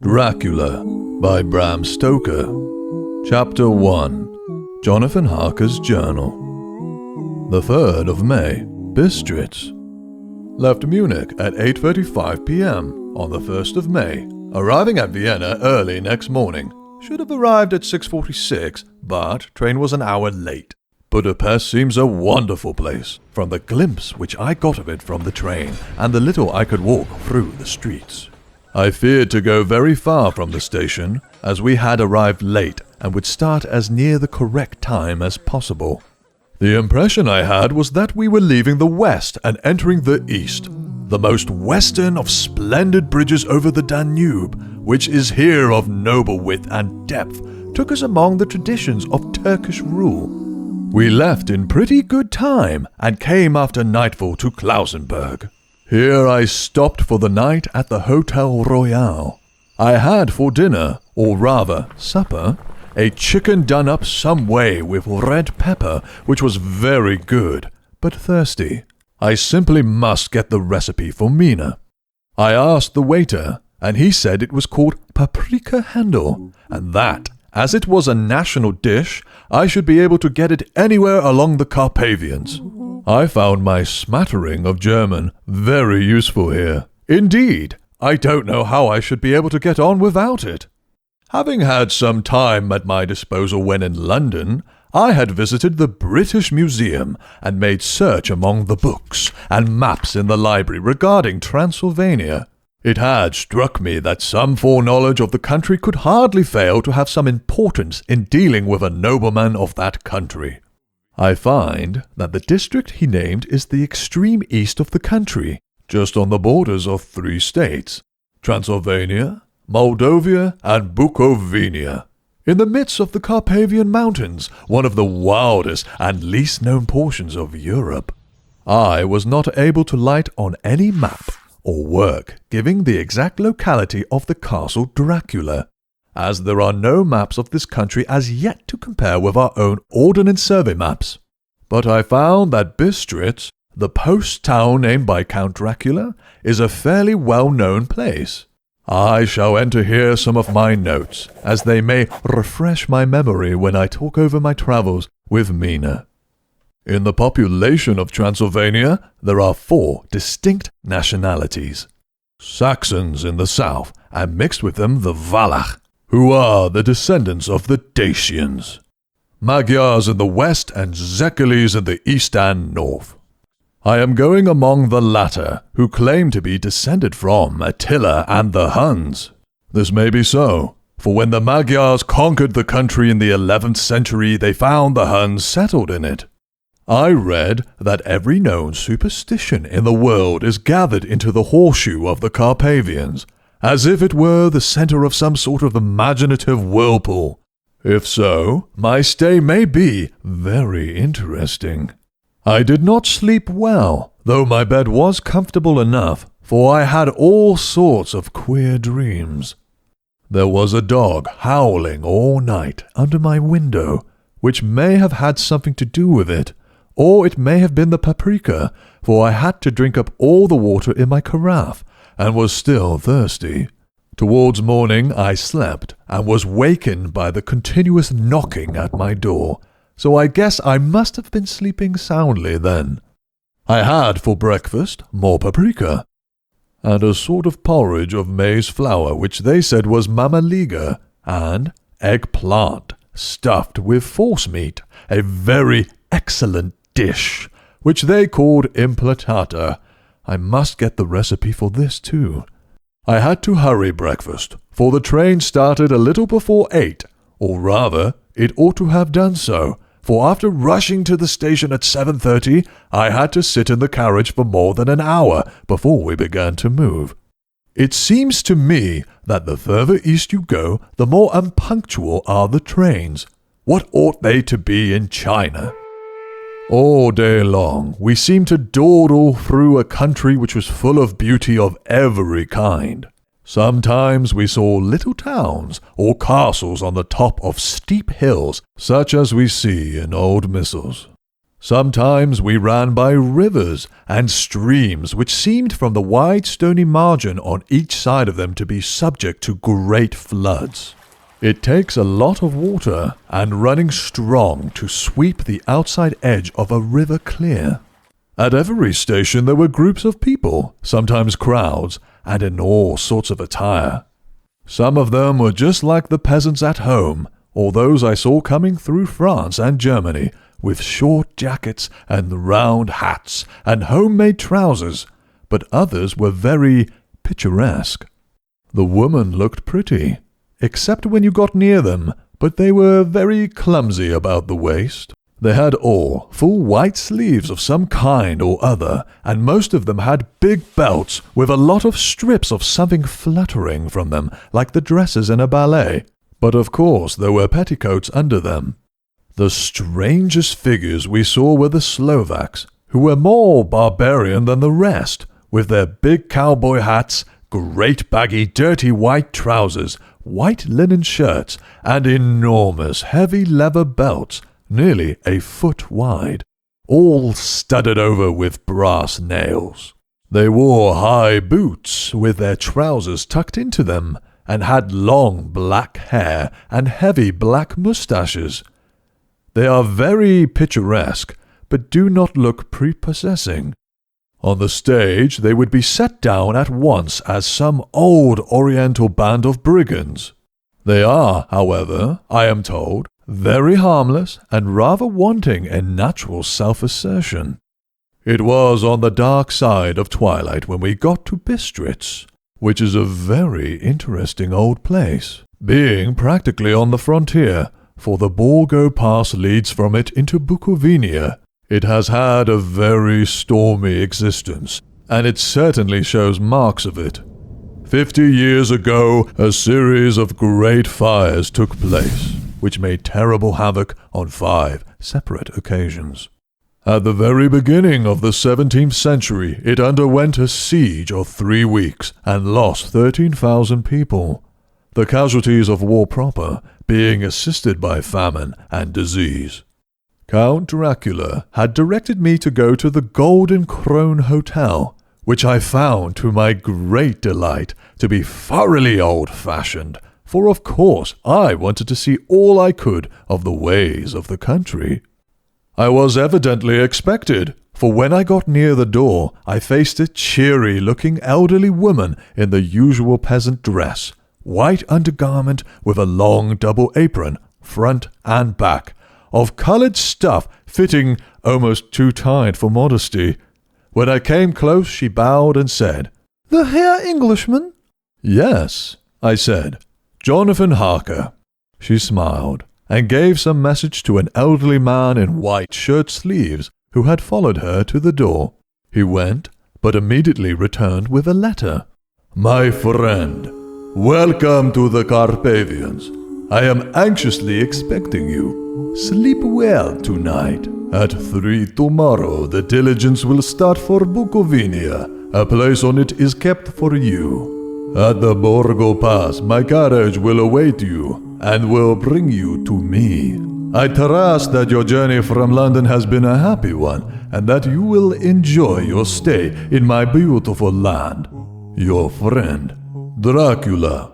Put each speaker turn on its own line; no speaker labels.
Dracula by Bram Stoker. Chapter 1. Jonathan Harker's Journal. The 3rd of May, Bistritz. Left Munich at 8:35 p.m. on the 1st of May, arriving at Vienna early next morning. Should have arrived at 6:46, but train was an hour late. Budapest seems a wonderful place, from the glimpse which I got of it from the train, and the little I could walk through the streets. I feared to go very far from the station, as we had arrived late and would start as near the correct time as possible. The impression I had was that we were leaving the west and entering the east, the most western of splendid bridges over the Danube, which is here of noble width and depth, took us among the traditions of Turkish rule. We left in pretty good time and came after nightfall to Klausenberg. Here I stopped for the night at the Hotel Royal. I had for dinner, or rather supper, a chicken done up some way with red pepper, which was very good, but thirsty. I simply must get the recipe for Mina. I asked the waiter, and he said it was called paprika Händel, and that, as it was a national dish, I should be able to get it anywhere along the Carpathians. I found my smattering of German very useful here. Indeed, I don't know how I should be able to get on without it. Having had some time at my disposal when in London, I had visited the British Museum and made search among the books and maps in the library regarding Transylvania. It had struck me that some foreknowledge of the country could hardly fail to have some importance in dealing with a nobleman of that country. I find that the district he named is the extreme east of the country, just on the borders of 3 states, Transylvania, Moldavia, and Bukovina, in the midst of the Carpathian Mountains, one of the wildest and least known portions of Europe. I was not able to light on any map or work giving the exact locality of the castle Dracula, as there are no maps of this country as yet to compare with our own Ordnance Survey maps. But I found that Bistritz, the post town named by Count Dracula, is a fairly well-known place. I shall enter here some of my notes, as they may refresh my memory when I talk over my travels with Mina. In the population of Transylvania, there are 4 distinct nationalities. Saxons in the south, and mixed with them the Wallach, who are the descendants of the Dacians. Magyars in the west and Zekeles in the east and north. I am going among the latter, who claim to be descended from Attila and the Huns. This may be so, for when the Magyars conquered the country in the 11th century, they found the Huns settled in it. I read that every known superstition in the world is gathered into the horseshoe of the Carpathians, as if it were the center of some sort of imaginative whirlpool. If so, my stay may be very interesting. I did not sleep well, though my bed was comfortable enough, for I had all sorts of queer dreams. There was a dog howling all night under my window, which may have had something to do with it, or it may have been the paprika, for I had to drink up all the water in my carafe, and was still thirsty. Towards morning I slept, and was wakened by the continuous knocking at my door, so I guess I must have been sleeping soundly then. I had for breakfast more paprika, and a sort of porridge of maize flour which they said was mamaliga, and eggplant stuffed with forcemeat, a very excellent dish, which they called implatata. I must get the recipe for this too. I had to hurry breakfast, for the train started a little before 8, or rather, it ought to have done so, for after rushing to the station at 7:30, I had to sit in the carriage for more than an hour before we began to move. It seems to me that the further east you go, the more unpunctual are the trains. What ought they to be in China? All day long, we seemed to dawdle through a country which was full of beauty of every kind. Sometimes we saw little towns or castles on the top of steep hills, such as we see in old missals. Sometimes we ran by rivers and streams which seemed from the wide stony margin on each side of them to be subject to great floods. It takes a lot of water and running strong to sweep the outside edge of a river clear. At every station there were groups of people, sometimes crowds, and in all sorts of attire. Some of them were just like the peasants at home, or those I saw coming through France and Germany, with short jackets and round hats and homemade trousers, but others were very picturesque. The women looked pretty, except when you got near them, but they were very clumsy about the waist. They had all full white sleeves of some kind or other, and most of them had big belts with a lot of strips of something fluttering from them, like the dresses in a ballet. But of course there were petticoats under them. The strangest figures we saw were the Slovaks, who were more barbarian than the rest, with their big cowboy hats, great baggy dirty white trousers, white linen shirts, and enormous heavy leather belts, nearly a foot wide, all studded over with brass nails. They wore high boots with their trousers tucked into them, and had long black hair and heavy black moustaches. They are very picturesque, but do not look prepossessing. On the stage they would be set down at once as some old oriental band of brigands. They are, however, I am told, very harmless and rather wanting in natural self-assertion. It was on the dark side of twilight when we got to Bistritz, which is a very interesting old place, being practically on the frontier, for the Borgo Pass leads from it into Bukovina. It has had a very stormy existence, and it certainly shows marks of it. 50 years ago, a series of great fires took place, which made terrible havoc on 5 separate occasions. At the very beginning of the 17th century, it underwent a siege of 3 weeks and lost 13,000 people. The casualties of war proper being assisted by famine and disease. Count Dracula had directed me to go to the Golden Krone Hotel, which I found to my great delight to be thoroughly old-fashioned, for of course I wanted to see all I could of the ways of the country. I was evidently expected, for when I got near the door I faced a cheery-looking elderly woman in the usual peasant dress, white undergarment with a long double apron, front and back, of coloured stuff fitting almost too tight for modesty. When I came close she bowed and said, "The Herr Englishman?" "Yes," I said, "Jonathan Harker." She smiled, and gave some message to an elderly man in white shirt-sleeves who had followed her to the door. He went, but immediately returned with a letter. "My friend, welcome to the Carpathians. I am anxiously expecting you. Sleep well tonight. At 3 tomorrow the diligence will start for Bukovina. A place on it is kept for you. At the Borgo Pass my carriage will await you and will bring you to me. I trust that your journey from London has been a happy one and that you will enjoy your stay in my beautiful land. Your friend, Dracula."